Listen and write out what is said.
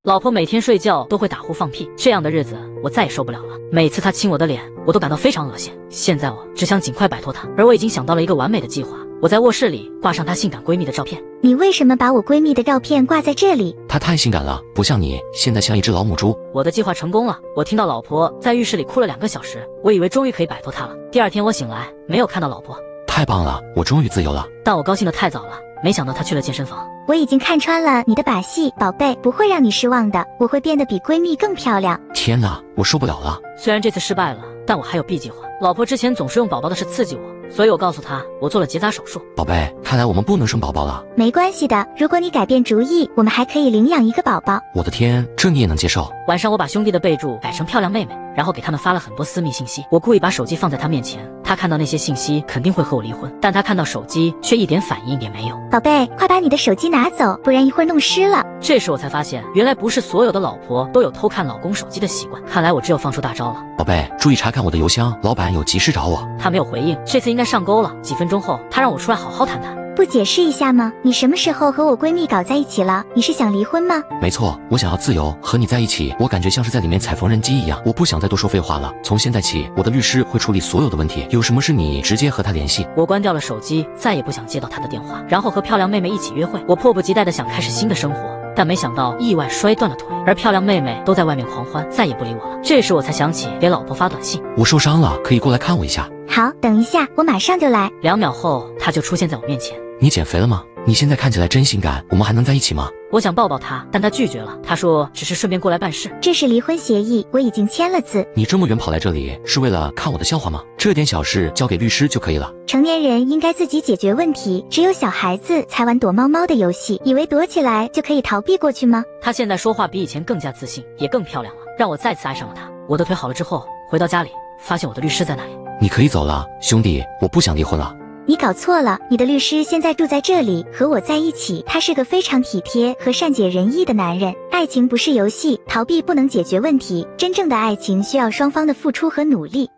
老婆每天睡觉都会打呼放屁，这样的日子我再也受不了了。每次她亲我的脸，我都感到非常恶心。现在我只想尽快摆脱她，而我已经想到了一个完美的计划。我在卧室里挂上她性感闺蜜的照片。你为什么把我闺蜜的照片挂在这里？她太性感了，不像你，现在像一只老母猪。我的计划成功了，我听到老婆在浴室里哭了2个小时，我以为终于可以摆脱她了。第二天我醒来，没有看到老婆。太棒了，我终于自由了。但我高兴得太早了，没想到她去了健身房。我已经看穿了你的把戏，宝贝，不会让你失望的，我会变得比闺蜜更漂亮。天哪，我受不了了。虽然这次失败了，但我还有 B 计划。老婆之前总是用宝宝的事刺激我，所以我告诉她我做了结扎手术。宝贝，看来我们不能生宝宝了。没关系的，如果你改变主意，我们还可以领养一个宝宝。我的天，这你也能接受？晚上我把兄弟的备注改成漂亮妹妹，然后给他们发了很多私密信息。我故意把手机放在他面前，他看到那些信息肯定会和我离婚，但他看到手机却一点反应也没有。宝贝，快把你的手机拿走，不然一会儿弄湿了。这时我才发现，原来不是所有的老婆都有偷看老公手机的习惯，看来我只有放出大招了。宝贝，注意查看我的邮箱，老板有急事找我。他没有回应，这次应该上钩了。几分钟后，他让我出来好好谈谈。不解释一下吗？你什么时候和我闺蜜搞在一起了？你是想离婚吗？没错，我想要自由，和你在一起，我感觉像是在里面踩缝纫机一样。我不想再多说废话了。从现在起，我的律师会处理所有的问题，有什么事你直接和他联系。我关掉了手机，再也不想接到他的电话，然后和漂亮妹妹一起约会。我迫不及待地想开始新的生活，但没想到意外摔断了腿，而漂亮妹妹都在外面狂欢，再也不理我了。这时我才想起给老婆发短信，我受伤了，可以过来看我一下。好，等一下，我马上就来。2秒后，她就出现在我面前。你减肥了吗？你现在看起来真性感，我们还能在一起吗？我想抱抱她，但她拒绝了。她说只是顺便过来办事。这是离婚协议，我已经签了字。你这么远跑来这里是为了看我的笑话吗？这点小事交给律师就可以了。成年人应该自己解决问题，只有小孩子才玩躲猫猫的游戏，以为躲起来就可以逃避过去吗？她现在说话比以前更加自信，也更漂亮了，让我再次爱上了她。我的腿好了之后，回到家里，发现我的律师在那里。你可以走了，兄弟，我不想离婚了。你搞错了，你的律师现在住在这里，和我在一起。他是个非常体贴和善解人意的男人。爱情不是游戏，逃避不能解决问题，真正的爱情需要双方的付出和努力。